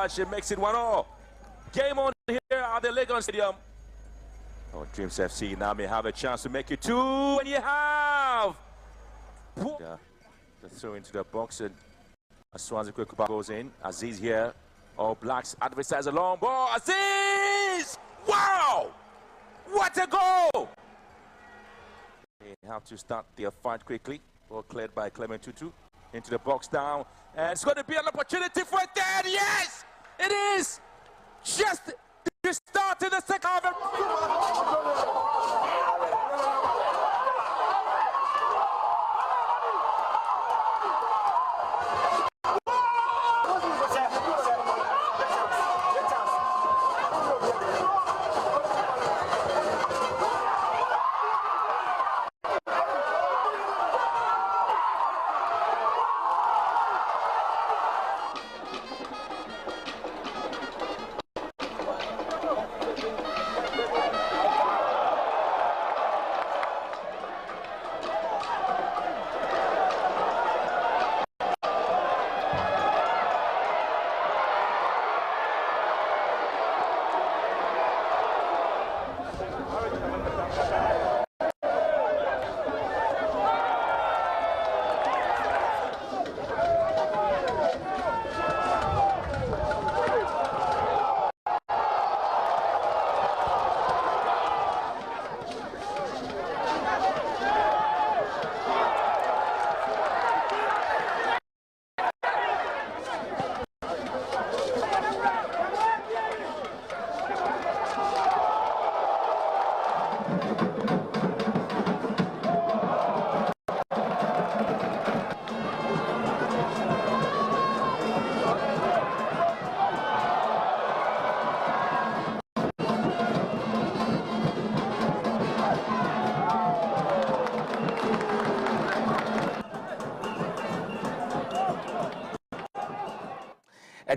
match. It makes it 1-1. Game on here at the Legon Stadium. Oh, Dreams FC now may have a chance to make it 2, and you have the throw into the box, and Swansea quick goes in. Aziz here. All Blacks advertise a long ball. Aziz! Wow! What a goal! They have to start their fight quickly. Ball cleared by Clement Tutu into the box down, and it's going to be an opportunity for a third. Yes, it is. Just the start in the second half.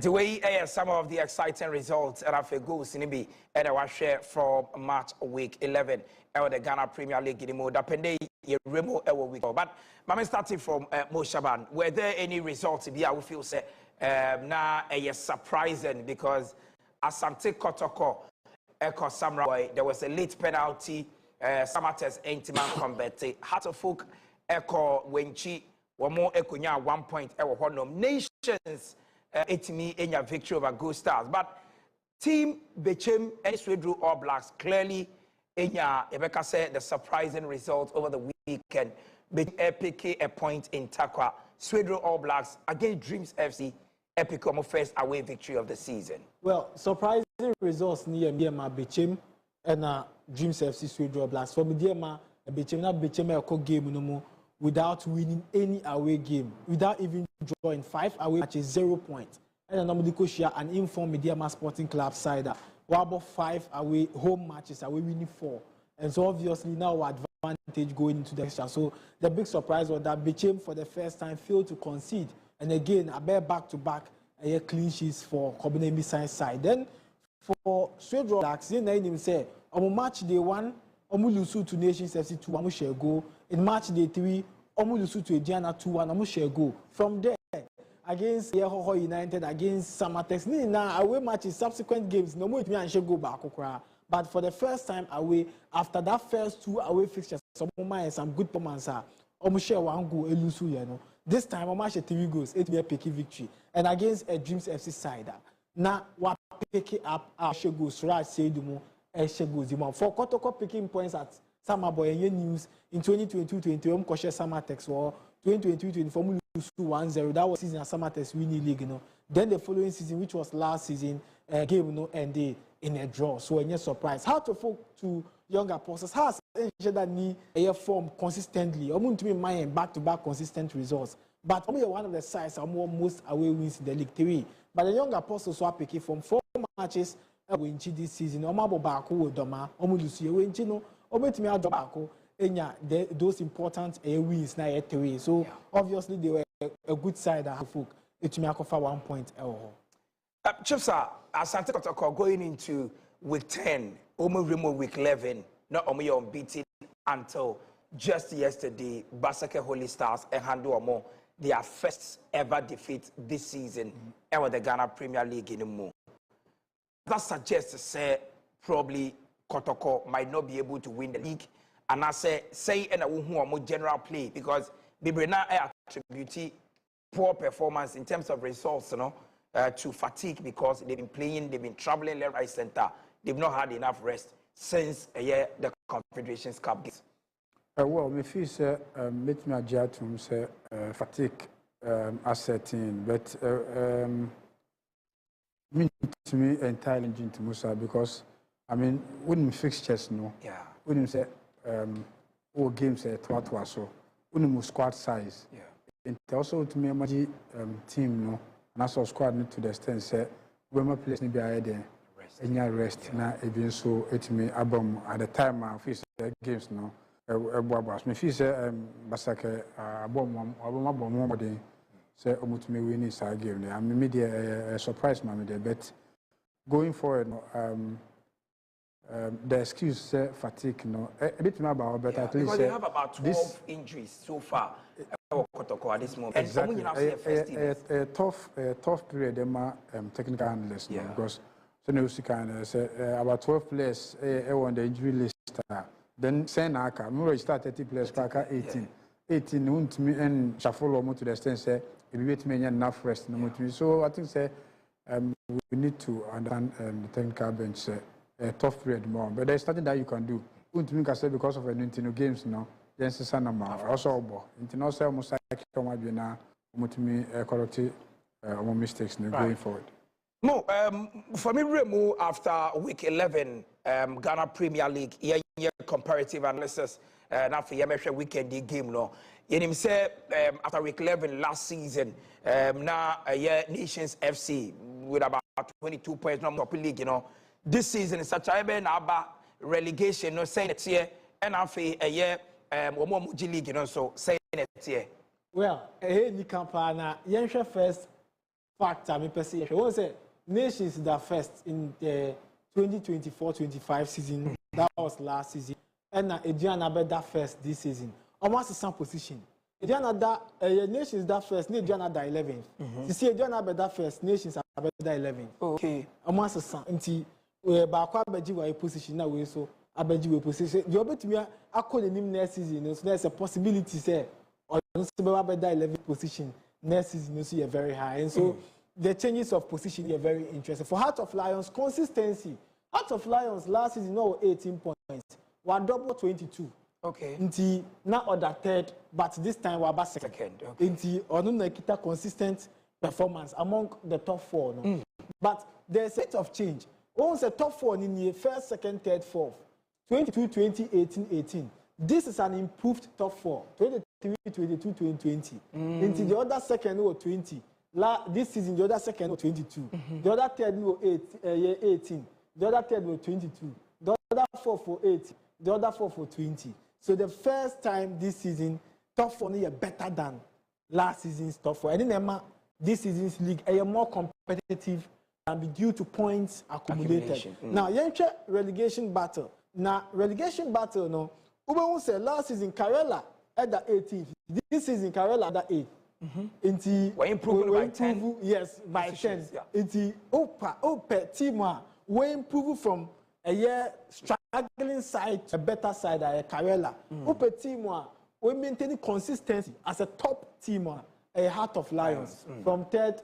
The way some of the exciting results that have goals in be and I share from match week 11 the Ghana Premier League in the mode depending remote week. But I'm starting from Moshaban. Were there any results if you feel say now surprising because Asante Kotoko Eko Samurai there was a late penalty Samates Entiman converted Hatterfolk Eko Wenchi Wamo Ekunya 1 point Nations etimi enya victory over Gold Stars, but team Bechem and Swedru All Blacks clearly enya Ebeka said the surprising result over the weekend. Epic a point in Takwa. Swedru All Blacks against Dreams FC. Epic first away victory of the season. Well, surprising results near Myanmar Bechem and Dreams FC Swedru All Blacks. For Myanmar Bechem na Bechem a game no more without winning any away game, without even drawing 5 away matches, 0 points. And normally share an informed Myanmar Sporting Club side. What about 5 away home matches? Away winning 4, and so obviously now advantage going into the extra. So the big surprise was that Bechem for the first time failed to concede, and again a bare back-to-back clean sheets for Kobinemi side. Then for Swedru Blacks, they say on match day 1, omu lose to Nations FC 2, omu share go. In match day 3, omu lose to Ediana 2-1, omu share go. From there, against Yehoho United, against Samatex, now away matches, subsequent games, no more and share go back. But for the first time away, after that first 2 away fixtures, some good performance, omu share 1 goal, lose you know. This time, omu share 3 goals, 8 be a picky victory. And against a Dreams FC side, now what pick it up, share goals, right? Say the more. For Kotoko picking points at Samaboy News in 2022-23, Koshe Samatex or 2022-24 1-0. That was season Samatex winning league, you know. Then the following season, which was last season, game you know ended in a draw. So a surprise. How to folk to younger apostles? How that need a form consistently? I'm going to be mind back-to-back consistent results. But only one of the sides are most away wins in the league 3. But the young apostles were picking from 4 matches. Winchi this season, Omabo Bako with Doma, Omulusi, Winchino, Ometimi Adobako, Enya, those important wins now at 3. So obviously they were a good side at folk. It may offer 1 point. Chief sir, Asante Kotoko going into week 10, Omo week 11, not only unbeaten until just yesterday, Basake Holy Stars and handle more their first ever defeat this season with the Ghana Premier League in the moon. That suggests say probably Kotoko might not be able to win the league. And I say and a more general play because Bibrina attribute poor performance in terms of results, to fatigue because they've been playing, they've been traveling left, right, center. They've not had enough rest since the Confederations Cup games. Well, me feel say make me adjust to say fatigue asserting, but me to me entirely into Musa because I mean wouldn't fixtures wouldn't say all games twa so wouldn't squad size. And also to me imagine team and also squad to the extent say when my place be there and rest na even so it me album at the time I feel games me feel say basake abom modern say omutumi win this game there. I mean media surprise me there, but going forward the excuse say fatigue a bit more about but at least because they have about 12 injuries so far at this moment. Exactly. A tough period technical analysts because so no can say about 12 players on the injury list. Then send Aka, we start 30 players, Paka 18 won't me and shuffle more to the extent say if we wait me enough rest no so I think say we need to understand the technical bench a tough period more, but there's nothing that you can do. Won't me say because of an games yes sanama also obo no say almost like come be na me correct mistakes going forward. No, for me, Remo, after week 11, Ghana Premier League, comparative analysis, now for your weekend game, no. You say after week 11 last season, now Nations FC with about 22 points, not top league, This season is such a relegation, saying it's here, and after a year, one more league, so saying it's here. Well, ni campana, Yensha first factor, me perceive. What say? Nations is the first in the 2024-25 season. That was last season. And Adriana that first this season. Almost the same position. Adriana that Nations that first. Adriana that 11th. You see Adriana that first. Nations are that 11th. Okay. Almost the same. Until we back up a position now we so abeji position. You bet me I call the name next season. So there's a possibility say or that 11th position next season. So you're very high and so. The changes of position are very interesting. For Heart of Lions, consistency. Heart of Lions last season, 18 points. We double 22. Okay. Until now, other third, but this time we are second. Okay. Until Onuna consistent performance among the top four. But there's a set of change. Once the top four in the first, second, third, fourth, 22, 20, 18, 18. This is an improved top four. 23, 22, 20. Until the other second, 20. This season, the other second was 22. The other third was 18. The other third was 22. The other fourth was 8. The other fourth was 20. So the first time this season, top four is better than last season's top four. I think this season's league is more competitive and be due to points accumulated. Now, yenche relegation battle. Now, relegation battle, no. Ube say last season, Karela at the 18th. This season, Karela at the 8th. We're improving by 10. Yes, by 10. Inti Opa team we improve from a year struggling side to a better side at Karela. Opa team we maintain consistency as a top team a Heart of Lions from third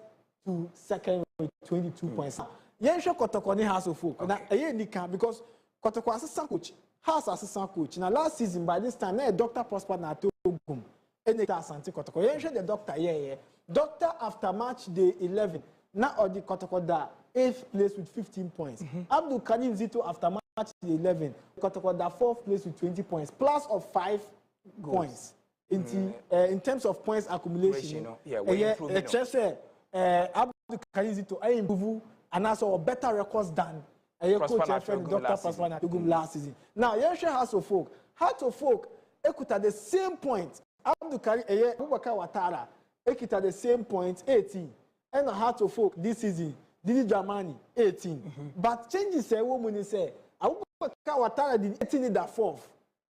to second with 22 points. Yensho Kotoko ni has of folk. Now a nika because Kotoko assistant coach has assistant coach. Now last season by this time Dr. Prosper na Togum. The doctor, Doctor after match day 11, now or the Kotoko da 8th place with 15 points. Abdul Karim Zito after match day 11, Kotoko da 4th place with 20 points, plus of 5 points. In terms of points accumulation, Abdul Karim Zito I improve and also a better records than coach Dr. Prosper last season. Now, Yensha Heart of Folk, equate at the same point. Abdul Karim Abubakar Watara at the same point 18 and Heart of Folk this season Didi Dramani 18 but changes say woman say Abubakar Watara did 18 in that 4th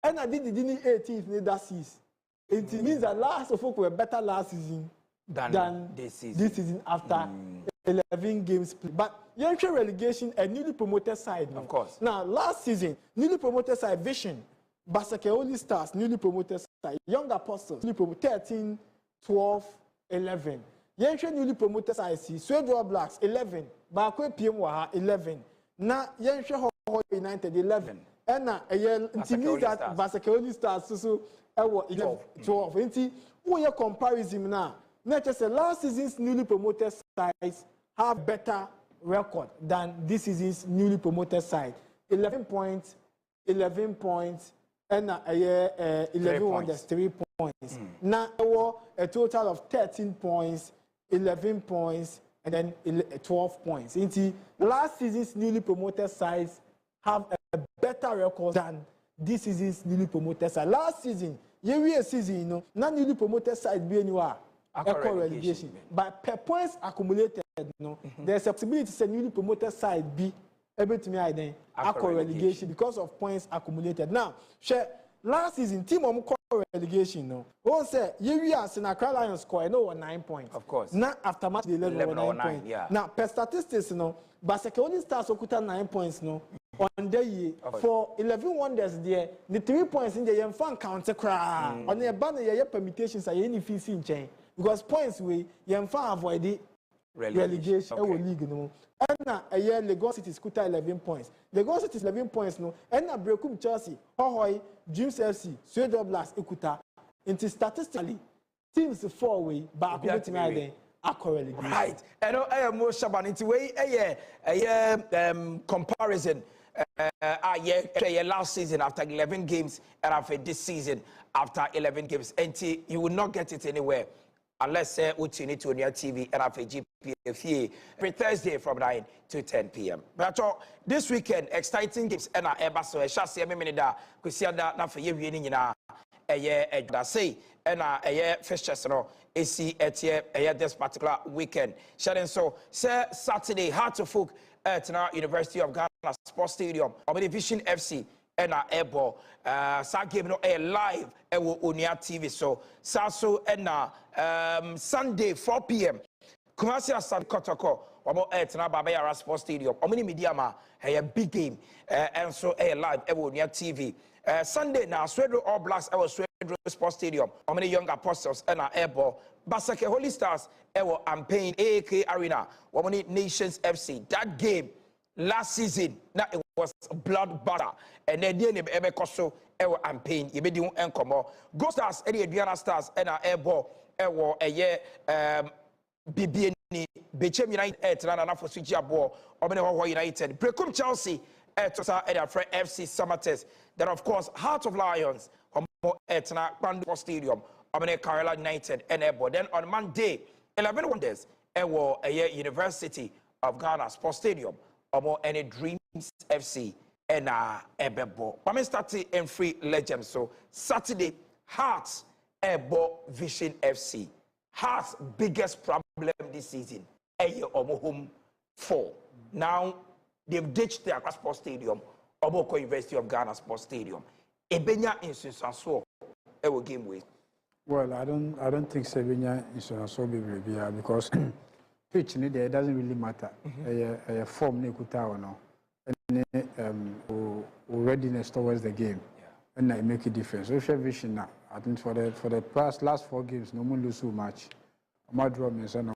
and I did 18th in that 6th. It means that last of Folk were better last season than this season after 11 games played. But Yankee relegation, a newly promoted side. Of course. Now, last season, newly promoted side, Vision, Basake Stars, newly promoted side, Young Apostles, newly promoted 13, 12, 11. Yankee newly promoted side, Swedwa Blacks, 11. Bakwe PM 11. Now, Yankee United, 11. And now, it means that Basake Stars, so 12. And who your comparison now? Not just last season's newly promoted sides have better record than this season's newly promoted side. 11 points, and 11 wonders, 3 points. Now a total of 13 points, 11 points, and then 12 points. Into last season's newly promoted sides have a better record than this season's newly promoted side. Last season, season, not newly promoted side be anywhere. Relegation. But per points accumulated, there's a possibility to say newly promoted side be able to me relegation because of points accumulated. Now, last season, team on relegation, one say you are Accra Lions score 9 points. Of course. Now after match 11 9 points. Yeah. Now per statistics, Basake only starts okuta 9 points on the year for 11 wonders there. The 3 points in the fan counter cry on the banner permutations are any fees in chain. Because points we avoid the relegation league and now a year Lagos City scooter 11 points. Lagos City is 11 points and now Brekum Chelsea, Hohoi, Dreams FC, Sweden Blast Ekuta. Into statistically, teams 4 way back to me relegation. Right. And I am more Shaban into way a comparison. Last season after 11 games and after this season after 11 games. And you will not get it anywhere. Unless you tune into your TV and after GPL Fie every Thursday from 9 to 10 p.m. But this weekend, exciting games and I so a chassis minute that we see that for you winning in a year say and a year fixtures AC at this particular weekend. So Saturday, hard to folk at University of Ghana Sports Stadium, Vision FC. And airball, game live on TV. So Saso and Sunday 4 p.m. Kumasi Asan Kotoko, Babaya Sports Stadium. Media a big game, and so live on TV. Sunday now, Swedro All Blacks, Swedro Sports Stadium. Young Apostles and airball. Basake Holy Stars, Ampane AK Arena. Nations FC. That game last season, now it was blood butter. And then the name Koso, and pain, you made you encomo. Go Stars, Eddie Adriana Stars, and our airball, a year, BBN, Bechem United, and for Switch Abo, or United, Brekum Chelsea, Tosa, and our friend FC Summertest. Then, of course, Heart of Lions, Etna, Pandu Stadium, Carolina United, and airball. Then on Monday, 11 wonders, a year University of Ghana Sports Stadium, or any Dreams FC. And Ebebo. Pame started in free legend. So Saturday, Hearts Ebo Vision FC. Hearts' biggest problem this season. Home 4. Now they've ditched their Sports Stadium. Oboko University of Ghana Sports Stadium. Ebenya in Susanso. Ewo game way. Well, I don't think Sebenya in Susanso be because pitch it doesn't really matter. A form ne kutawa no. Readiness towards the game, and I make a difference. So, vision now. I think for the last 4 games, no one lose so much. My draw means no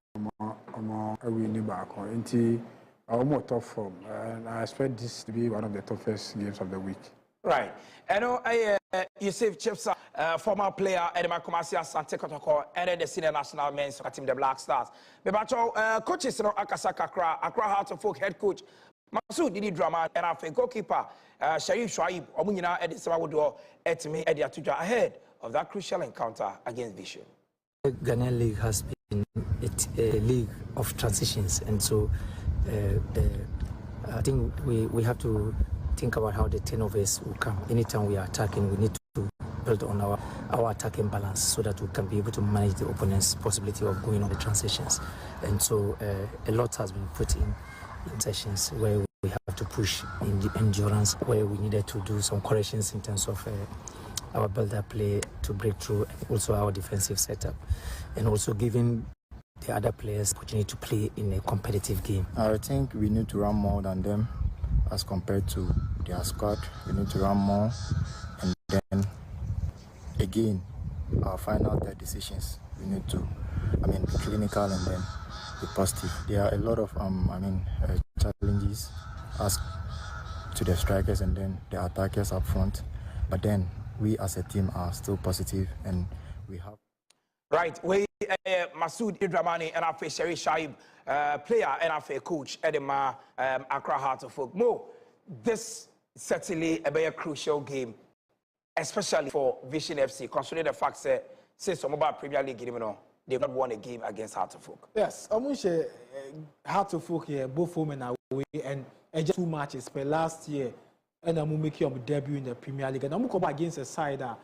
more a winning back into our more tough form, and I expect this to be one of the toughest games of the week. Right. I know Yusuf Chipsa, former player at the Kumasi Asante Kotoko, and the senior national men's soccer team, the Black Stars. But coaches, Akasaka Accra Heart of Folk head coach. Masoud Didi Drama and our goalkeeper Sharif Shoaib Omunina at the Sawawodo at me at the Atuja ahead of that crucial encounter against Vision. The Ghanaian League has been a league of transitions, and so I think we have to think about how the turnovers will come. Anytime we are attacking, we need to build on our attacking balance so that we can be able to manage the opponent's possibility of going on the transitions. And so a lot has been put in sessions where we have to push in the endurance, where we needed to do some corrections in terms of our build-up play to break through, and also our defensive setup, and also giving the other players opportunity to play in a competitive game. I think we need to run more than them as compared to their squad. We need to run more, and then again, our final third decisions, we need to, be clinical and then be positive. There are a lot of, challenges asked to the strikers and then the attackers up front, but then we as a team are still positive and we have. Right, we Masood Idramani and our Sherry Shaib player and our coach Edema Accra Heart of Folk. Mo, this certainly a crucial game, especially for Vision FC, considering the fact that since some about Premier League, they've not won a game against Heart of Folk. Yes, I'm going to say Heart of Folk here, both home and away, and just 2 matches per last year, and I'm going to make your debut in the Premier League. And I'm going to come against a side that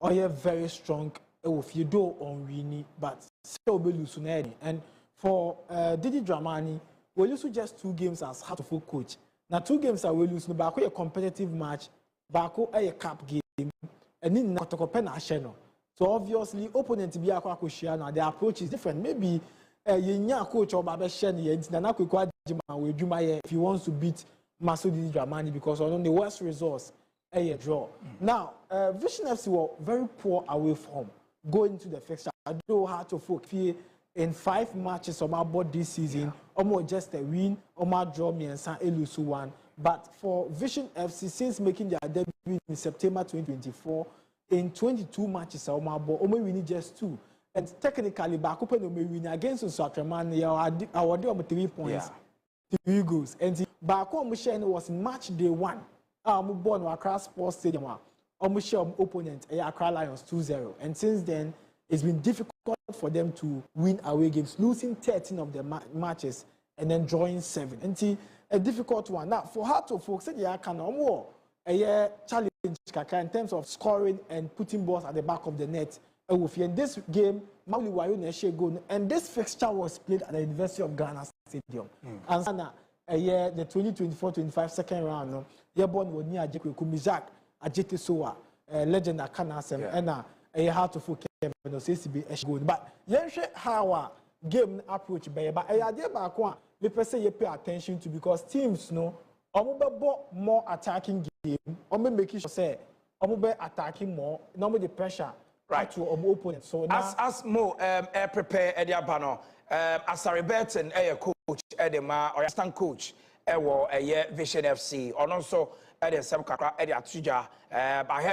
are very strong. If you do on Winnie, but still be losing. And for Didi Dramani, we lose just 2 games as Heart of Folk coach. Now 2 games are we losing, but a competitive match, but a cup game, and in not a channel. So obviously, opponent be a Kwakushiana, the approach is different. Maybe a coach or Babashen, if he wants to beat Masoud Dramani because on the worst resource, a draw. Now, Vision FC were very poor away from going to the fixture. I don't know how to Folk in 5 matches on my board this season, almost just a win, almost draw me and San Elusu 1. But for Vision FC, since making their debut in September 2024, in 22 matches on my board, only winning just 2. And technically, back up and win against Usatreman, I would do 3 points, 3 goals. And back on Michelle was match day 1. I'm born Accra Sports Stadium. Almost opponent Accra Lions 2-0, and since then it's been difficult for them to win away games, losing 13 of the matches and then drawing 7. And a difficult one. Now for Heart of Folk, say they can more a challenge in terms of scoring and putting balls at the back of the net. And this game, Mauli Wayo Neshe goal, and this fixture was played at the University of Ghana Stadium. And the 2024-25 second round, no, Yabon Wonia Jekwe Kumizak. Ajete Soa, legend at Kanasem, and a Heart of Folk no CCB good. But Yenshe how game approach by but I idea back one, we per se you pay attention to because teams know more attacking game, or making sure say attacking more, normally the pressure right to opponent. So now as Mo prepare Edia Bano, as a Robertson coach Edema or assistant coach Vision FC, or also ahead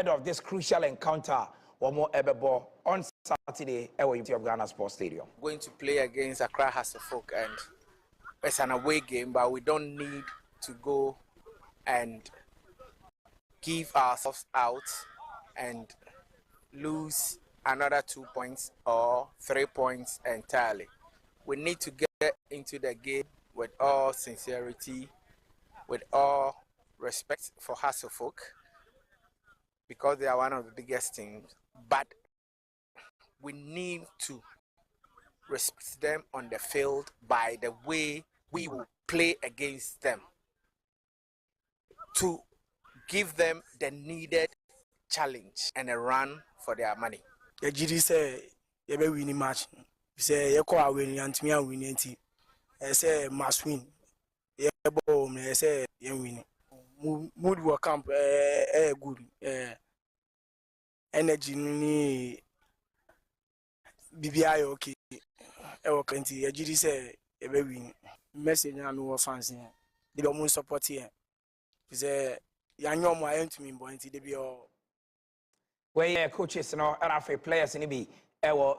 of this crucial encounter on Saturday at University of Ghana Sports Stadium. Going to play against Accra Heart of Folk, and it's an away game, but we don't need to go and give ourselves out and lose another 2 points or 3 points entirely. We need to get into the game with all sincerity, with all respect for Heart of Folk, because they are one of the biggest teams, but we need to respect them on the field by the way we will play against them to give them the needed challenge and a run for their money. The GD say you be winning match. Say you call winning and me winning team. I say must win. You ball me say you winning. Mood work camp good. Energy ni BBI okay. Work anti. The GD say you be winning. Message na me wa fans here. They be more support here. Say you know more into me but they be all. Where coaches and our players in the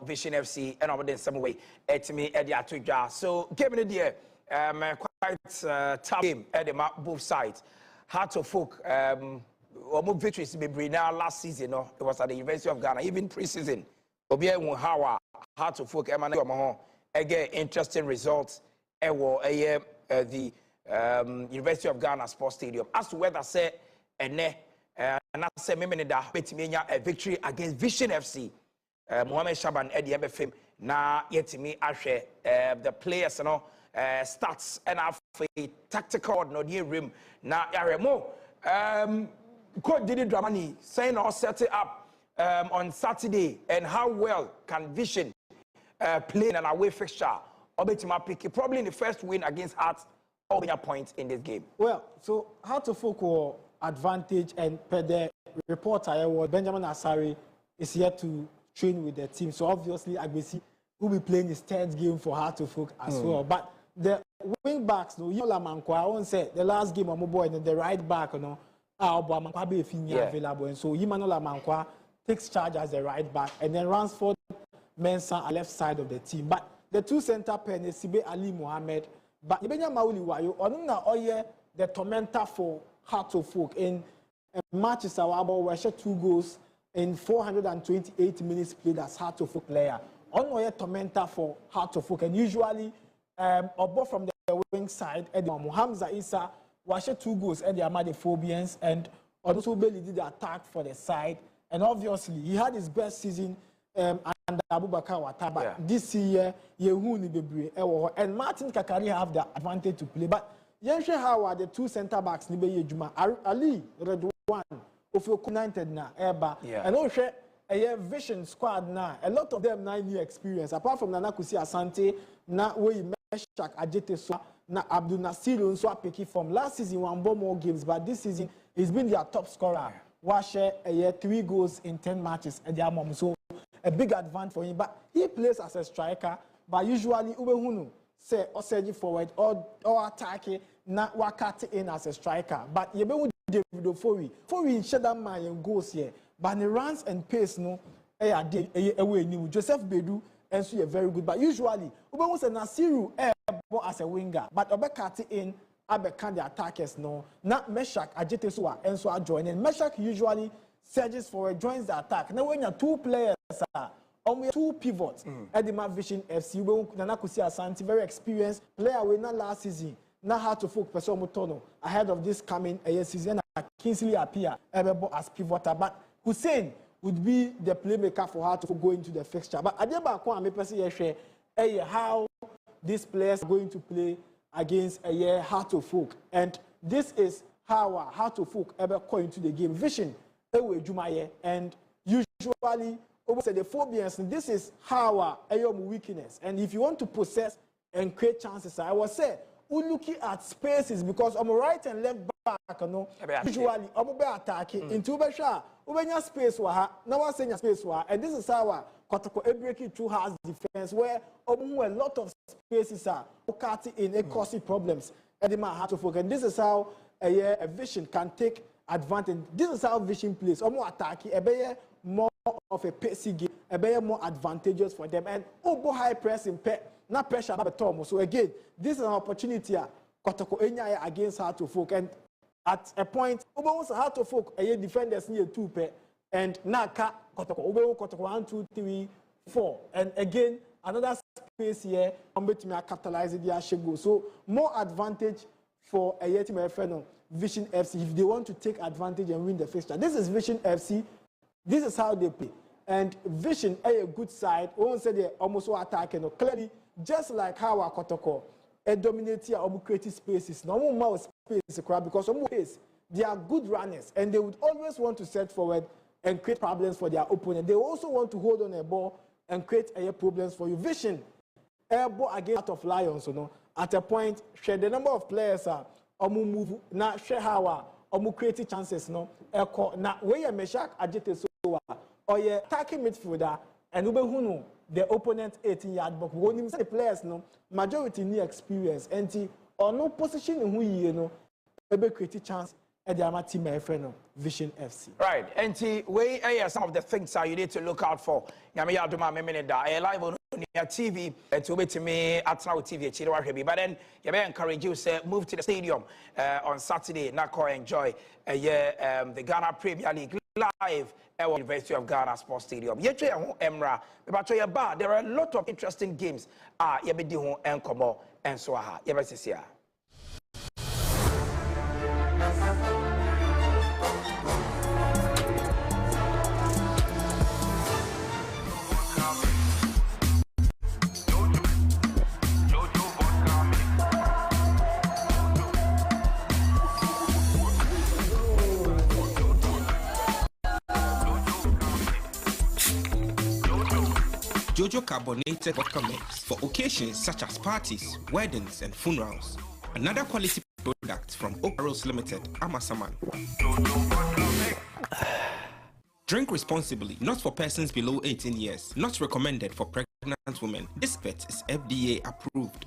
Vision FC and over there some way at me at the Atuja. So give me the quite tough game at the both sides. Heart of Folk almost victories to be bring now last season. No, it was at the University of Ghana, even pre-season. Obia Hawa Heart of Folk again interesting results. The University of Ghana Sports Stadium. As to whether say and I say maybe a victory against Vision FC. Mohamed Shaban Eddie Ebefim na yetimi ahwe the players no stats and a tactical no the rim na yaremo coach Didi Dramani saying all set it up on Saturday, and how well can Vision play in an away fixture Obetima pick probably in the first win against Hearts, all their points in this game. Well, so how to focus advantage and per the report I was Benjamin Asare is here to train with the team. So obviously Agbesi will be playing his third game for Heart to Folk as well. But the wing backs, no, Solomon Amankwah, I won't say the last game of my boy and the right back, you know, Amankwah be available, and so Solomon Amankwah takes charge as the right back and then Ransford Mensah on left side of the team. But the two center pairs, Sibe Ali Mohammed, but Ibenya Mauli Wayo, Onuna Oye, the tormentor for Heart of Folk in matches about where she 2 goals in 428 minutes played as Heart of Folk player. Onoye tormentor for Heart of Folk, and usually above from the wing side, Hamza Issa was 2 goals at the Amadephobians, and also Bailey did the attack for the side, and obviously he had his best season under Abubakar Wataba. This year, Yehuni Bebre, and Martin Kakari have the advantage to play. But Yenshe Howard, the 2 center backs, Nibe Yejuma, Ali, Redwan, Ofio United na Eba, and also a Vision squad na. A lot of them 9-year experience. Apart from Nanakusi Asante, na we Meshak Ajete so na Abdul Nasir Unso Peki from last season 1 more games, but this season he's been their top scorer. Washe 3 goals in 10 matches at their mom. So a big advantage for him, but he plays as a striker. But usually, Ubehunu say or surge forward or attacking, not wakati in as a striker. But you be David Fie in Shadam and goals here. But the runs and pace no, away new Joseph Bedu and so very good. But usually, Ubehunu say Nasiru as a winger, but Obekati in Abekan the attackers no, not Meshak Ajetesua and so are joining. Meshak usually surges forward, joins the attack. Now when you have 2 players, 2 pivots at the Vision FC, Nanakusi Asante, very experienced player. We not last season, not how to focus person Mutono ahead of this coming season. Kingsley appear as pivoter, but Hussein would be the playmaker for her to go into the fixture. But Adeba Kwa me person share how these players are going to play against Heart of Folk, and this is how Heart of Folk ever go into the game. Vision. And usually over the phobias, this is how weakness. And if you want to possess and create chances, I will say we're looking at spaces because on the right and left back, usually I'm attacking into Besha, Ubenya space now I'm saying space and this is how Kotoko breaking through has defense where a lot of spaces are cutting in and causing problems at the Heart of Folk. And this is how a Vision can take advantage. This is how Vision plays. More attacking, more of a pacey game, more advantageous for them, and high pressing, not pressure about Tom. So again, this is an opportunity against Heart of Folk, and at a point, Heart of Folk defenders near 2 and Naka Kotoko 1, 2, 3, 4, and again another space here. I'm going to capitalize the so more advantage for a team Vision FC if they want to take advantage and win the fixture. This is Vision FC. This is how they play. And Vision a good side. Won't say they almost attacking. Clearly, just like how Kotoko dominate here, creative spaces. No more space because they are good runners and they would always want to set forward and create problems for their opponent. They also want to hold on a ball and create problems for you. Vision air ball against Heart of Lions. At a point, share the number of players are. Move na share how create chances no na we Meshak Ajete so or ye attacking midfielder and ubehunu the opponent 18-yard box. When you say the players no majority need experience and or no position in who you know ebe create chance at the ama team no Vision FC. Right, and we some of the things you need to look out for. Yami Aduma Memeneda live on TV to wait to me at now TV but then you may encourage you say move to the stadium on Saturday not go enjoy the Ghana Premier League live at University of Ghana Sports Stadium. Emra but there are a lot of interesting games and Komo and so on. Jojo carbonated vodka mix for occasions such as parties, weddings, and funerals. Another quality product from Oak Barrels Limited, Amasaman. Drink responsibly, not for persons below 18 years, not recommended for pregnant women. This pet is FDA approved.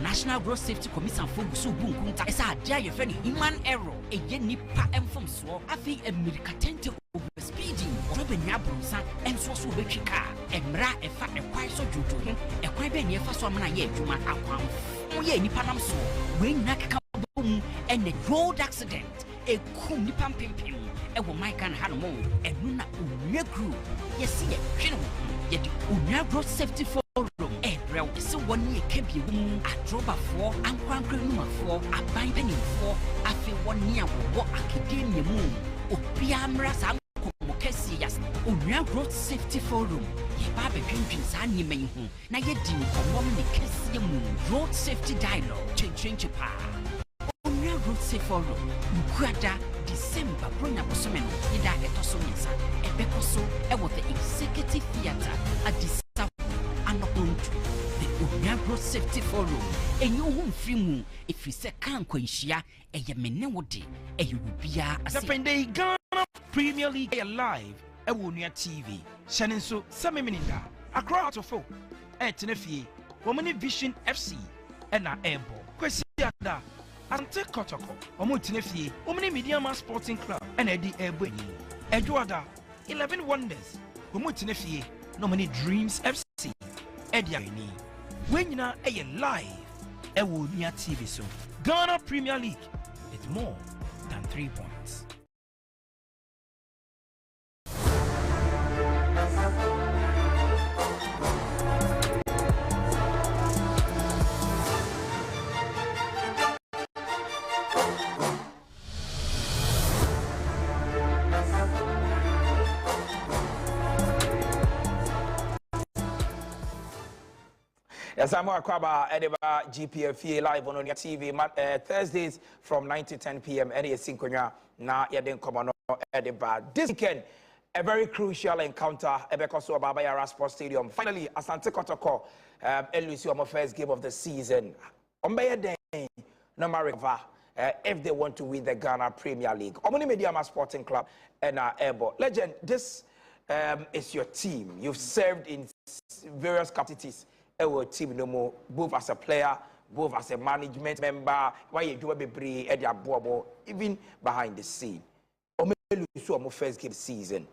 National Growth Safety Commission for Bunkunta is a dear friend human error. A yenny pa and from so I think a miricatente over speeding or a nyabrusa and so car and mra a fat a quite so juju a quite benny for some yet to my account. Oh, yeah, Nipanam so when Naka boom and a road accident, a coom nipam pimpim, a woman can have more and Nuna Unia group. Yes, see it, yet Unia Growth Safety Forum. So 1 year can be woman at Droba 4 and Quankruma 4 at Binding 4 after 1 year what academia moon. Opiamras and Mokesias, Unia Growth Safety Forum. Ye Baba Pimpins and ye may home. Now ye do a woman the Kessia moon. Road Safety Dialogue, change pa. Unia Growth Safety Forum. Ukwada December, Bruna Bosomen, Ida Etosomisa, Ebecoso, with the Executive Theatre at December. The Road Safety Forum, and you won't free moon if you say can't quenchia, a yemenewody, a you will be a Sunday Ghana Premier League live, a Wunia TV, Shannon so some minida, a crowd of folk, at Tenefie, Woman Vision FC, and our airball. Kwesiada, Ante Kotoko, Omo Tenefie, Woman Mediama Sporting Club, and Eddie Airway, Eduarda, 11 Wonders, Omo Tenefie, no many Dreams FC. Ediani. When you are live, a Wunia TV so Ghana Premier League. It's more than 3 points. Yes, I'm Amankwah, Edeba GPL Fie live on your TV Thursdays from 9 to 10 p.m. Any synchronia na yeden komono Edeba. This weekend, a very crucial encounter because of Baba Yara Sports Stadium. Finally, Asante Kotoko, Elusi first game of the season. Ombeye den no matter if they want to win the Ghana Premier League. Omoni Mediama Sporting Club and Airbo. Legend, this is your team. You've served in various capacities. Our team no more, both as a player, both as a management member, why you do a even behind the scene. Omelu first game season.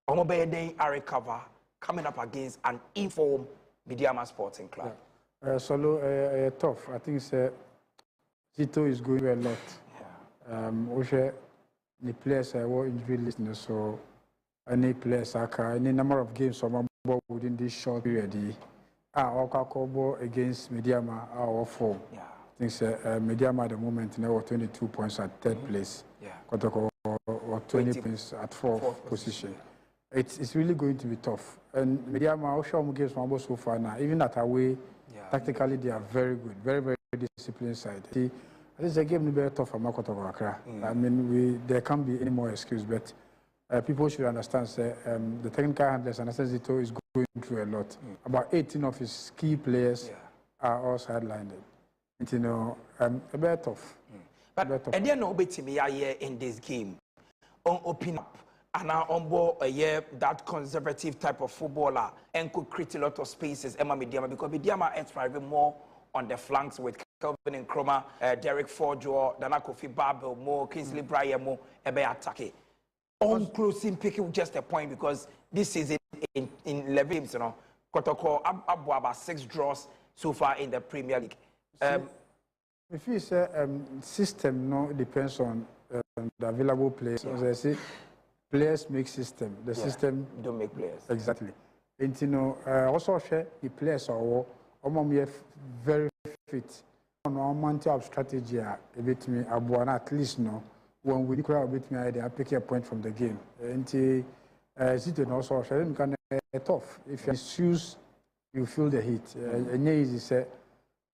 Omobede are recover coming up against an informed Mediama Sporting Club. Yeah. Solo tough. I think Zito is going a lot. Yeah. The players were injury list, so any players any number of games within this short period. Against Mediama our form. Yeah. I think Mediama at the moment now 22 points at third place. Yeah. Or 20 points at fourth position. It's really going to be tough. And Mediama also games so far now. Even at away, tactically they are very good, very very disciplined side. I think the game will be tough for Makoto Accra. I mean, there can't be any more excuse, but people should understand the technical handlers understand Zito is going through a lot. About 18 of his key players are all sidelined. And you know, a bit tough. But and then no bet me in this game on open up and now on board a year that conservative type of footballer and could create a lot of spaces. Emma Mediama because Mediama is thriving more on the flanks with Kelvin Nkrumah, Derek Forjo, Dana Kofi Babel, Mo Kingsley Bryan, Mo Ebe Atake. On closing picking just a point because this season in 11 games, you know, Kotoko about 6 draws so far in the Premier League. If you say system, no, depends on the available players. As I say, players make system. The system don't make players. Exactly. And you know, also share the players are very fit. On our month strategy, a bit me at least no. When we crowd beat me, I pick a point from the game. And Zito also can tough. If you choose, you feel the heat. And easy say,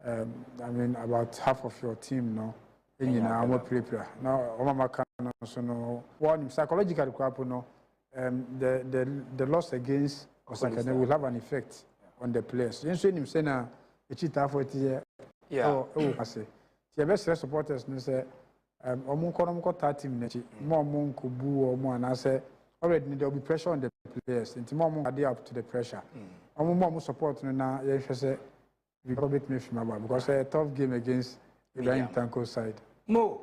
I mean, about half of your team, no, you know, I'm a prepare. Now, Mama can also know one psychological crap, no, the loss against Osaka will have an effect on the players. You see him saying, a cheater for it, yeah. Oh, I say. The best supporters, no say, Omunko 30 minutes, more Monku boo or more, and I say, already there will be pressure on the players, and tomorrow are they up to the pressure. More support now, yes, say, we probably make him because a tough game against the Ibrahim Tanko side. Mo.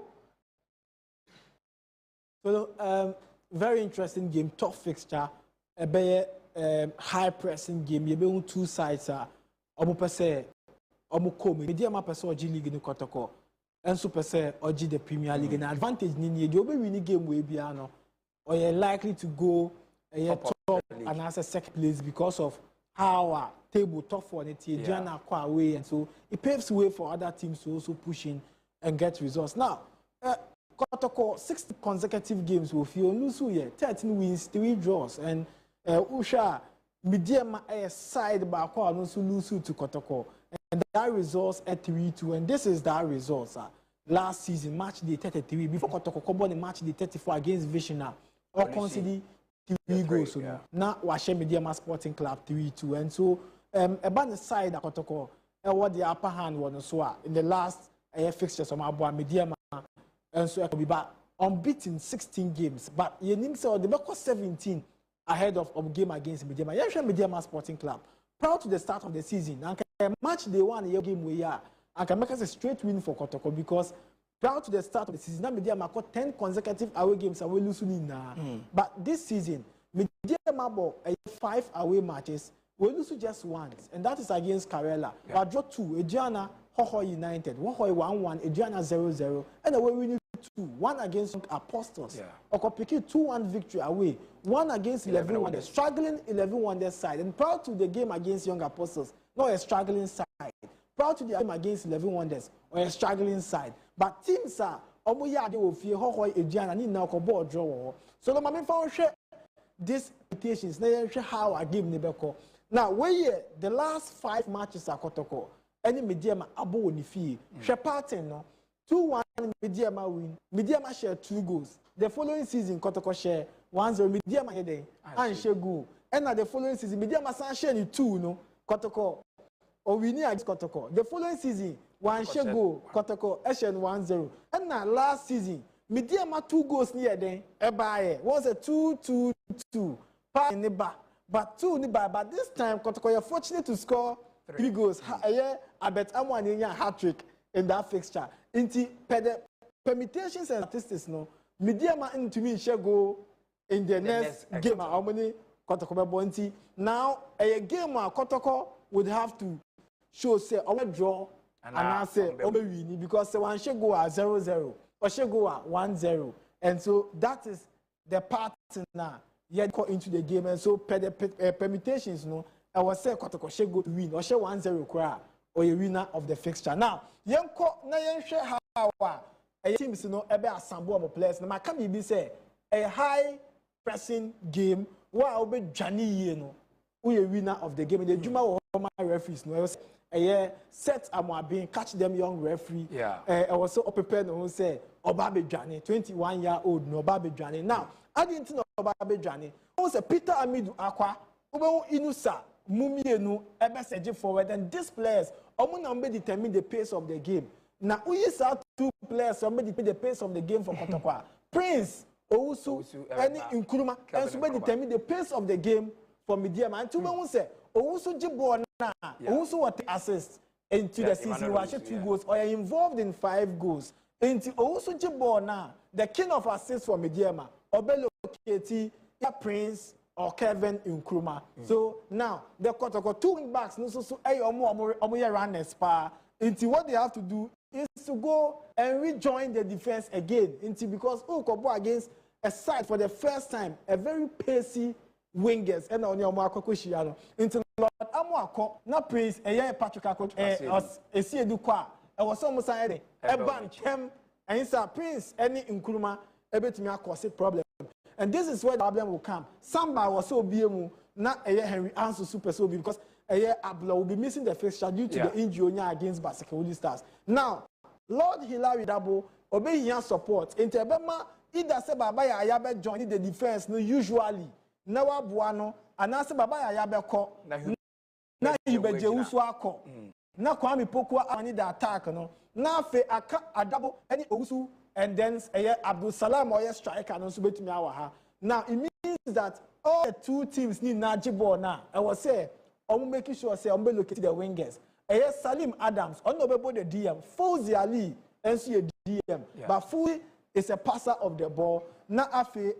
So, very interesting game, tough fixture, a very high pressing game. You be two sides. Omu pese, omu come. Media ma pese oji league ni kotoko. Enso pese oji the Premier League. Na advantage ni ni. You be winning game we be ano. Or you're likely to go top and as a second place because of how our table tough on it. You quite away, and so it paves the way for other teams to also push in and get results. Now, Kotoko 6 consecutive games with you. Lusu here 13 wins, 3 draws, and Usha medium side back no Lusu to Kotoko, and that results at 3-2, and this is that results. Last season, match day 33 before Kotoko Kobo the match day 34 against Vishina. Or consider 3 goals. Now, Washe Mediama Sporting Club 3-2. And so, about the side of Kotoko, what the upper hand was so in the last fixtures of Abua Mediama, and so I could be back unbeaten 16 games. But you need to say the back was 17 ahead of game against Mediama. Yasha Mediama Sporting Club, proud to the start of the season. And match day 1 year game we are, and can make us a straight win for Kotoko because. Prior to the start of the season, Mediama got 10 consecutive away games away losing. But this season, Mediama bought 5 away matches. We lose just once, and that is against Karela. We draw 2. Adriana Hoho United, 1-1, Adriana 0-0, and away we need 2. 1 against Apostles. Okopiki 2-1 victory away. 1 against 11 Wonders, struggling 11 Wonders side. And prior to the game against Young Apostles, no a struggling side. Prior to the game against 11 Wonders, or a struggling side. But teams are Omoya de Ofie, Hohoi, Adriana, and now board draw. So the Mammy found these invitations, how I give Nibeko. Now, where the last 5 matches are Kotoko, any Mediama Abo Nifi, Shepaten, no 2-1 Mediama win, Mediama share 2 goals. The following season, Kotoko share 1-0, Mediama heading, and share goal. And the following season, Mediama San share 2, no Kotoko, or we need against Kotoko. The following season, 1 share goal, Kotoko, Eshen 1-0. And now last season, Mediama 2 goals near then, Ebaye was a 2-2-2, in the back, but 2 in the back. But this time, Kotoko, you're fortunate to score 3 goals. I bet I'm one in your hat trick in that fixture. Into permutations and statistics, no, Mediama into me share goal in the next game. How many Kotoko Bonti? Now, a game where Kotoko would have to show, say, our draw. And I say, because one should go at 0-0, or should go at 1-0. And so that is the partner yet got into the game. And so, permutations, no, I was saying, Kotoko should go to win, or should 1-0 cry, or a winner of the fixture. Now, young share how a team is no ever sample of players. Now, can be say a high pressing game, while be Johnny, you know, who a winner of the game. The Juma or my referees, no. Set being catch them young referee. I was so prepared to say Obabe Jani, 21-year-old no Obabe Jani. Now, I didn't know Obabe Jani. I was Peter Amidu Aqua, Ubo Inusa, Mumienu, Ebeseji forward, and these players Omunambe determine the pace of the game. Now, we saw 2 players, somebody determine the pace of the game for Kotoko. Prince, Owusu, and Nkrumah, and somebody determine the pace of the game for Mediama. And 2 men say, Owusu Jibona. Also, what assist into the season, watch 2 goals, or involved in 5 goals. Into also Jibona, the king of assists for Mediama, Obelo Keti, Prince, or Kevin Nkrumah. So now the Kotoko 2 wing backs, no so omo run a spa. Into what they have to do is to go and rejoin the defense again. Into because Kobo against a side for the first time, a very pacey wingers, and on your Marco Cushiano into Lord Amoako, not Prince, a young Patrick a see do qua. I was almost saying a bunch him and it's a Prince, any Nkrumah, a bit me a corset problem. And this is where the problem will come. Somebody was so BMU, not a Henry answer super so because a year Abla will be missing the fixture due to the injury against Basaka Stars. Now, Lord Hilary Dabo obey here support into ebema either say baba ya be join the defense no usually na wa boa no anase baba ya be ko na yubeje usu akọ na Kwame Poku ani the attack no na fe aka adabo any Owusu and then Abdul Salam or striker no so betumi awa ha. Now it means that all the two teams need na ball now. I was say I'm making sure say I'm locate the wingers. Salim Adams on the DM Fauzi Ali and see a DM but Fauzi is a passer of the ball. Na afe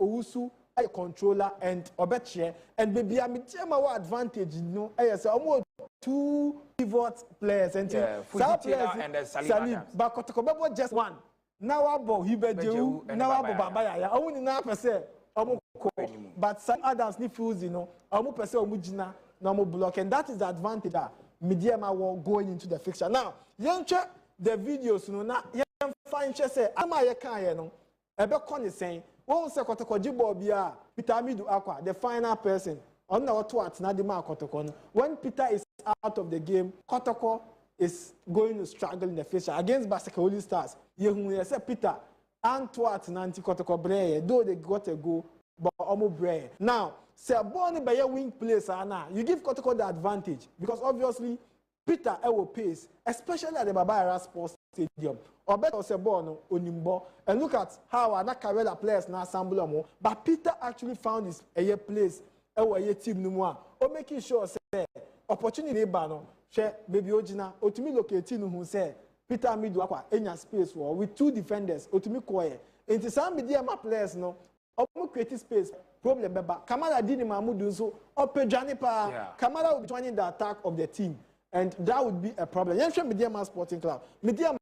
Owusu a controller and Obeche and baby I'm advantage no say almost two pivot players and and Salim but Kotoko just one. Now abo Hibeju now abo Babaya ya omu ni na pese omu ko but some others ni feels omu pese omu jina na omu block and that is the advantage that Mediama were going into the fixture. Now yenche the videos na yen find say ama ye kan ye no ebe kon saying won say Kotoko jibo bia Peter Amidu Akwa the final person on na wato atna de ma Kotoko no when Peter is out of the game Kotoko is going to struggle in the future against Basekoli Stars. You say Peter Antwat Nanti Kotoko Breye, though they got a go, but almost Breye. Now, say born by your wing place, Anna, you give Kotoko the advantage because obviously Peter will pace, especially at the Babaya Sports Stadium. Or better say born Onimbo, and look at how Anaka players now assemble. But Peter actually found his a place, a team number, or making sure say opportunity bano. Share baby Ojina, Otumi locating who say Peter Amidu Akwa enya space war with two defenders, Otumi Koye. Into some media players no, omu create space, problem beba. Kamara Dini Mahmoud so ope Janipa. Kamara will be joining the attack of the team. And that would be a problem. Yensha Media Sporting Club. Media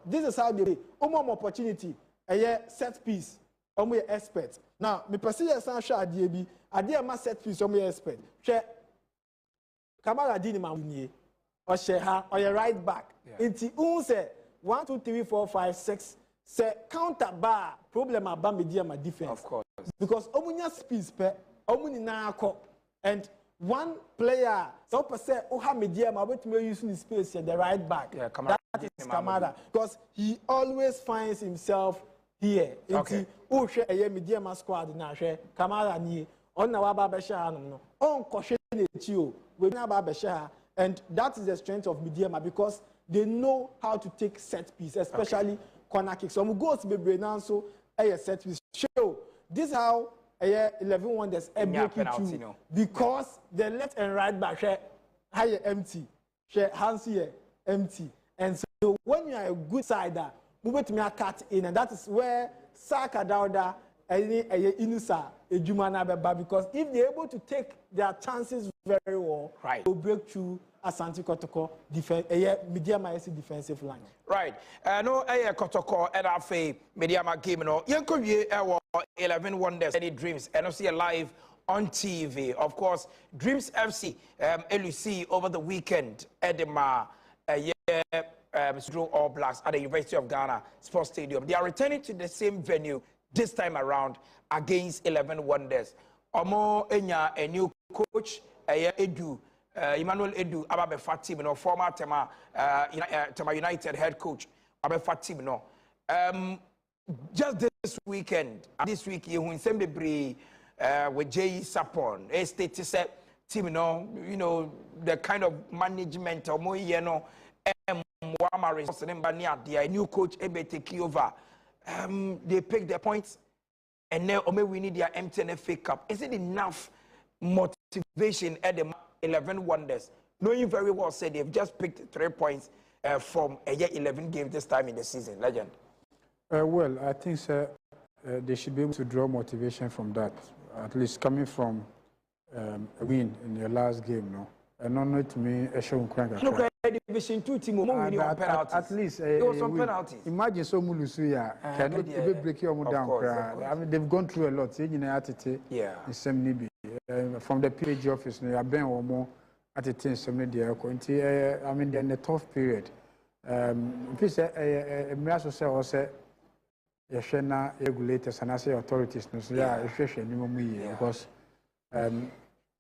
this is how they do. Omo opportunity, a set piece, omu expert. Now, me perceive Sancha Adiebi, Adiama set piece, omu expert. Share Kamara Dini Mahmoud or Sheha or your right back. Inti say 1, 2, 3, 4, 5, 6. Say counter bar problem about media my defense. Of course. Because omunya space pe omuni na akọ and one player so per se oha media ma betumi using the space here the right back. Yeah, that is Kamara because he always finds himself here. Okay. Inti share a media ma squad na share Kamara ni on na wa ba be share no on koshe na echi o we na ba be share. And that is the strength of Mediama because they know how to take set piece, especially corner kicks. So we go to be now so a set piece. Show this is how 11 wonders break it through because the left and right back share higher empty, share hands here empty. And so when you are a good sider, move it to me a cut in, and that is where Saka Dauda Inusa Ejumana Beba because if they're able to take their chances very well, right, to break through Asante Kotoko Mediama defensive line. Right. No Kotoko NFA Mediama game no. Yanko ye 11 wonders any dreams and see live on TV. Of course, Dreams FC LUC over the weekend Edema All Blacks at the University of Ghana Sports Stadium. They are returning to the same venue this time around against 11 wonders. Omo enya a new coach Edu Emmanuel Edu ababe Fatim no former Tema United head coach ababe Fatim no just this weekend this week you win same be with Jay Sapon a state set team no you know the kind of management or more you know their new coach ebe take over they pick their points and now we need their MTNFA Cup. Is it enough motivation at the 11 wonders? Knowing very well said they've just picked 3 points from a year 11 game this time in the season. Legend. Well, I think they should be able to draw motivation from that. At least coming from a win in your last game, no. And not to me, a show Division 2 team winning on penalties. At least there was some penalties. Imagine so Mulusuya cannot break your down. I mean, they've gone through a lot. Yeah. In some from the PG office, they have been or more at the team. Some media. I mean, they're in a tough period. If you say, Yashena regulators and I say authorities, because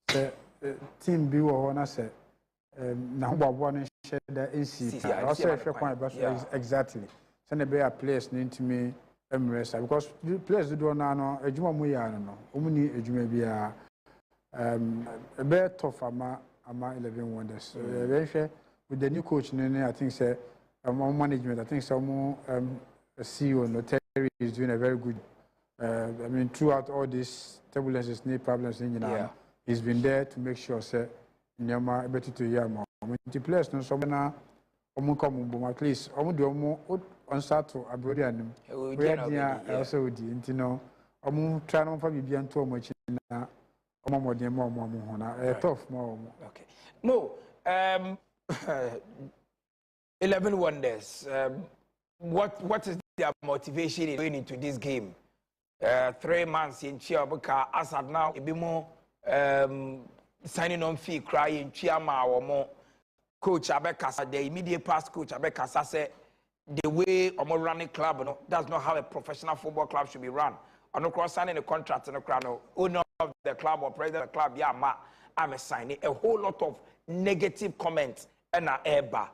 the team be what I say. Now, one share the NC. Also, exactly. send a better players into me Emirates because players do no ejuma mu ya no omuni ejuma bia a better tough ama 11 wonders with the new coach I think say management I think some CEO no Terry is doing a very good I mean throughout all these turbulences problems he's been there to make sure say nyama better to yama the players no so na at least on start to abroad and we also di intino try no fa bibia nto omo na modern more na tough more okay no 11 wonders what is their motivation in going into this game 3 months in Chiabuka as at now it be more signing on fee crying Chiama or more coach Abekasa the immediate past coach Abekasa said the way Omo running club that's not how a professional football club should be run. I'm not signing a contract in the crowd. Owner of the club or president of the club, I'm signing a whole lot of negative comments and a eba.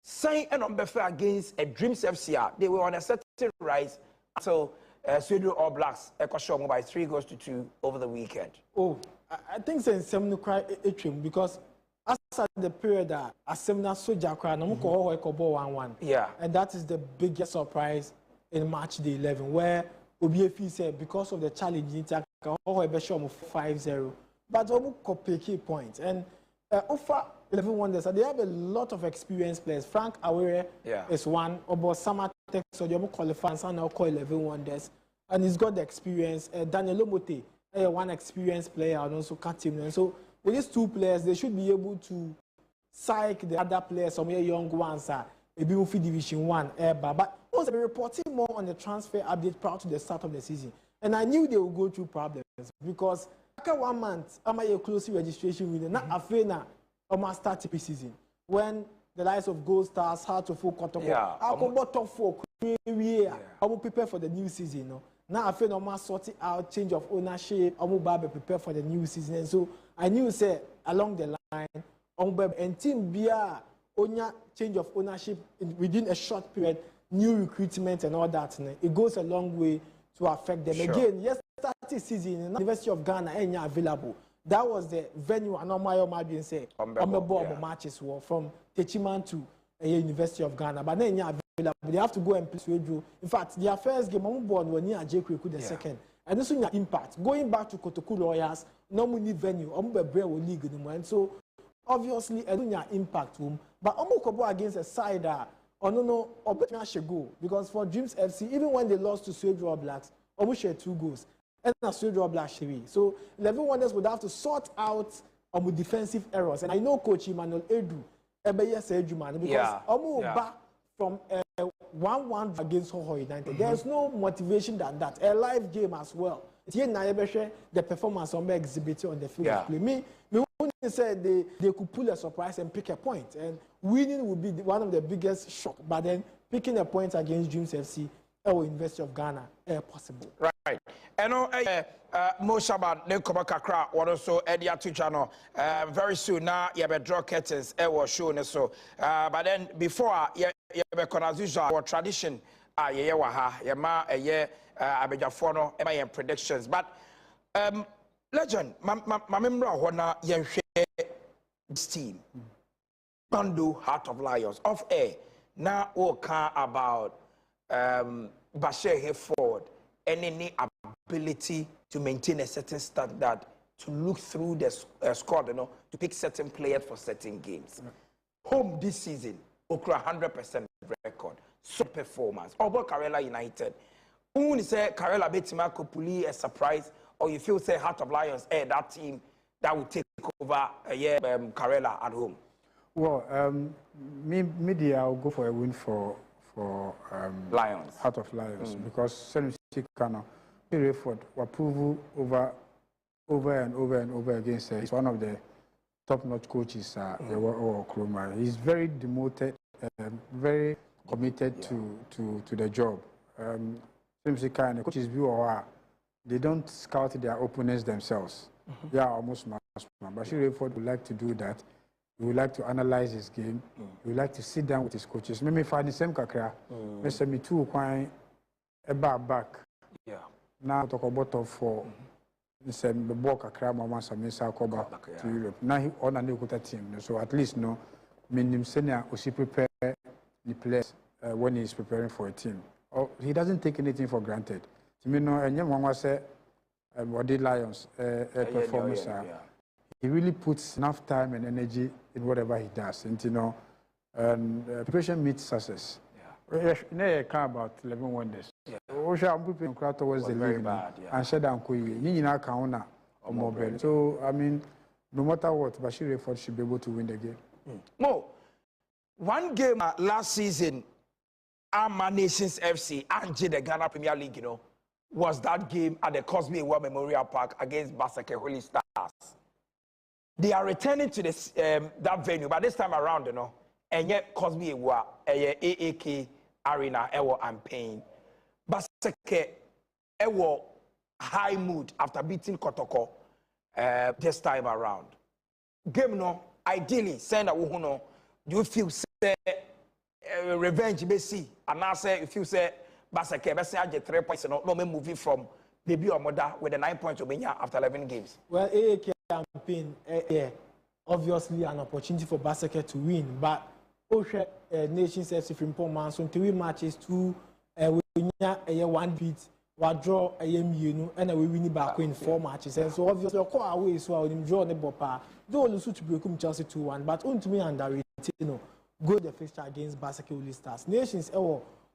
Sign an unfair against a Dreams FCR. They were on a certain rise. So Sweden All Blacks Ekoshomo by 3-2 over the weekend. Oh, I think since some cry because as the period that Asemna Soja cry, no more 1-1. Yeah. And that is the biggest surprise in match day 11, where Obiefi said because of the challenge in Taka, 5-0. But Omu Kopeki point. And over 11 wonders, they have a lot of experienced players. Frank Awere is one, Obo Samatek, so Omu qualifies and now call 11 wonders. And he's got the experience. Daniel Omote, one experienced player, and also Katim. And so with these two players, they should be able to psych the other players, some young ones, maybe Division 1, but also be reporting more on the transfer update prior to the start of the season. And I knew they would go through problems because after 1 month, I'm a close registration with not afraid now. I'm start the season when the likes of Gold Stars, Heart to Full Kotoko, I'll go top 4, I will prepare for the new season. Now I feel I'm sorting out change of ownership. I'm about to prepare for the new season, and so I knew say along the line, and team Bia onya change of ownership within a short period, new recruitment and all that. It goes a long way to affect them. Sure. Again, yes, starting season, University of Ghana ain't available. That was the venue. And my being say on the board matches were from Techiman to University of Ghana, but then available. They have to go and play Sweden. In fact, their first game on board when near J.K. the second. And this is your impact. Going back to Kotoku Lawyers, no money venue, league and so obviously I don't have impact room. But Omokobo against a side that no should go. Because for Dreams FC, even when they lost to Sweden All Blacks, almost shared 2 goals. And Sweden All Blacks. So 11 Wonders would have to sort out defensive errors. And I know Coach Emmanuel Edu, because from 1-1 against Hoho United. There's no motivation than that. A live game as well. The performance on exhibited on the field of play. Me wouldn't say they could pull a surprise and pick a point. And winning would be one of the biggest shock. But then picking a point against Dreams FC or University of Ghana, possible. Right. And Moshaban, Nekoma Kakra, what also Eddie Atuchano, very soon now, you have a draw curtains, was shown so. But then before, you have a as usual, our tradition, Yama, a year, Abejafono, and predictions. But, legend, my member, Hona, this team, Bandu, Heart of Lions, off air, now, about Bashir Hayford, and any ability to maintain a certain standard, to look through the squad, to pick certain players for certain games. Home this season, Okra 100% record, so performance. About Karela United, who say Karela Betima Kopuli a surprise, or you feel say Heart of Lions, that team that will take over Karela at home. Well, media will go for a win for Lions. Heart of Lions, because Selim Sikano, Rayford, approval over and over again. He's one of the top-notch coaches He's very demoted, very committed to the job. Selim Sikano, coaches view they don't scout their opponents themselves. They are almost mass. But Rayford would like to do that. He would like to analyze his game. He would like to sit down with his coaches. Maybe find the same kakra. Me too quite a back. Yeah. Now talk about top 4. The ball kakra mama samisa ko back to Europe. Now he on a new team. So at least no minimum senior also prepare the players when he is preparing for a team. Or he doesn't take anything for granted. You know, and young one say body Lions performance. He really puts enough time and energy in whatever he does. And you know, preparation meets success. Yeah. You know, about 11 wonders. Yeah. I'm preparing towards the league. And said I'm going. You know, counter or mobile. So I mean, no matter what, Bashir Ford should be able to win the game. Mo, one game last season, Arma Nations FC and the Ghana Premier League, you know, was that game at the Cosby War Memorial Park against Basake Holy Stars. They are returning to this that venue, but this time around, you know, and yet Cosby War, AAK Arena, Ewo and Pain. Basake Ewo high mood after beating Kotoko this time around. Game no, ideally, send a woman, do you feel say revenge, Bessie, and now say if you say Basake, let's say I get 3 points, no me moving from debut or mother with the 9 points after 11 games. Well, AAK campaign, yeah, obviously an opportunity for Basake to win, but Osha Nations FC from Poman, so 3 matches, 2 one beat, one draw, and we win back in 4 matches. And so obviously, away, so I will draw the Bopa. Though lose to become Chelsea 2-1, but to me underrated, you know, go the fixture against Basake Holy Stars. Nations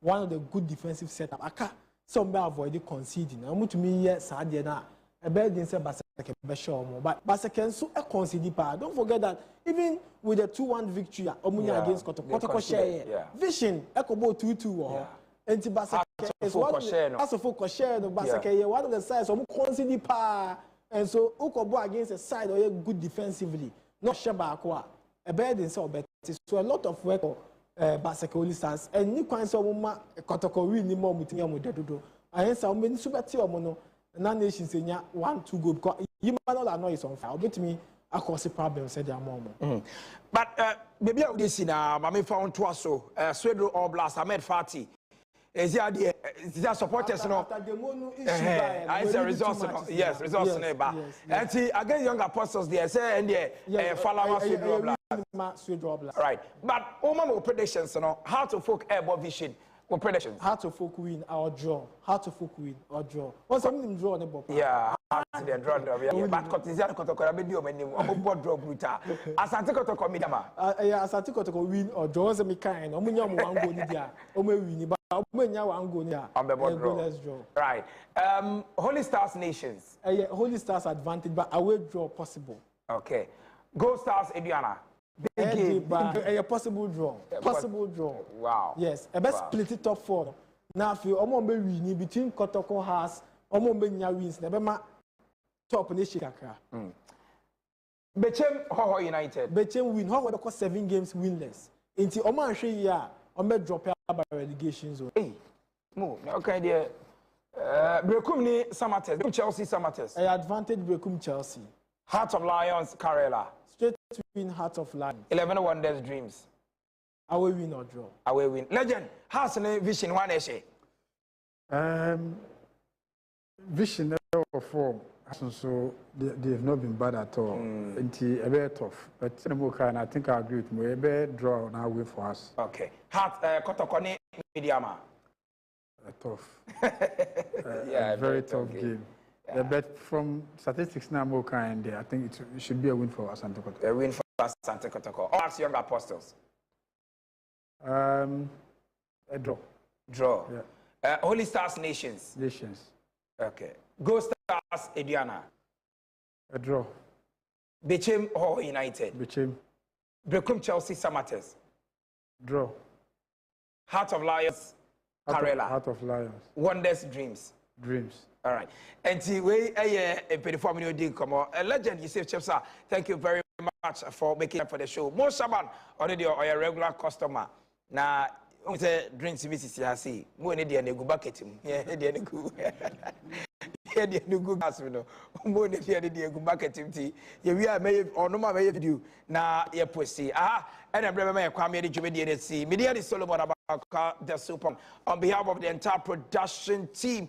one of the good defensive setup. I can't somebody avoid conceding. I'm to me yes, Sadiana. A bad didn't say Basake Besham, but Basake so a conceding part. Don't forget that even with the 2-1 victory, Omunia against Kotoko share. Vision, Echo 2-2. And Basake is one of Basake, one of the sides of conceding part. And so Okobo against a side or good defensively. Not Shabakwa. A bad in so better. So a lot of work Basake Holy Stars. And you can say Kotoko win more with Yamudo. I answer when Super Tiomono, non nation senior 1-2 good. Because you might not know it's on fire. But me, I cause a problem, said their mom. But maybe I would see now, Mammy found twice so, Swedro or Blast, Ahmed Fati. Is there supporters no? It's a resource, yes, resource neighbor. And see again, young apostles there say and there, followers right. But all predictions, you know, how to folk airborne vision. What predictions? How to folk win or draw. How to folk win or draw. What's something draw on the board? Yeah, the draw. But Cotizan Kotoko video when you board draw brutal. Asante Kotoko midama. Asante Kotoko win or draw as a mechanic. Omunyam one go nidia. Ome win, but Omenya one go nidia. On the board draw. Right. Holy Stars Nations. Holy Stars advantage, but away draw possible. Okay. Go Stars Ediana. A possible draw. Possible draw. Wow. Yes. A best split it top 4. Now, if you almost be winning between Kotoko has almost be wins, never top nation. Bechem Ho United. Bechem win. How about 7 games winless? Into Oman Shia, Omed drop by relegation zone. Hey, move. Okay, dear. Brekum ni Samates. Chelsea Samates. Advantage Brekum Chelsea. Heart of Lions Karela. Straight win Heart of Lions. 11 Wonders Dreams. Away win or draw. Away win. Legend. How's the vision one essay? Vision or form. So they've not been bad at all. It's a bit tough. But I think I agree with me. A bit draw now way for us. Okay. Heart Kotokoni Mediama. Tough. Yeah, very tough game. Yeah. But from statistics now, more kind. I think it should be a win for Asante Kotoko. A win for Asante Kotoko. All us young apostles. A draw. Draw. Yeah. Holy Stars Nations. Nations. Okay. Go Stars Ediana. A draw. Bechem Ho United. Bechem. Brekum Chelsea Samates. Draw. Heart of Lions Karela. Heart of Lions. Wonders Dreams. Dreams. All right. And see, we perform your deal. Come on, a legend. You say, Chef, sir. Thank you very much for making up for the show. Most Shaban already are a regular customer. Now, we say drinks. This is see. We need to go back at him. Yeah, here the Google gas no mo ne here the Google market tea we are may or no ma video na ye posi and I'm me kwame the jumedi see media the Solomon Amankwah the super on behalf of the entire production team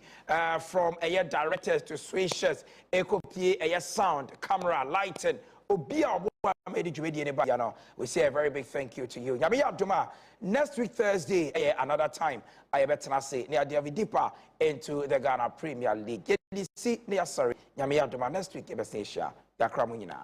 from a directors to switchers ekopie a sound camera lighting obia we say a very big thank you to you. Next week Thursday, another time, I bet to say near deeper into the Ghana Premier League. Get this seat near sorry. Next week, Ebesia, Yakramunina.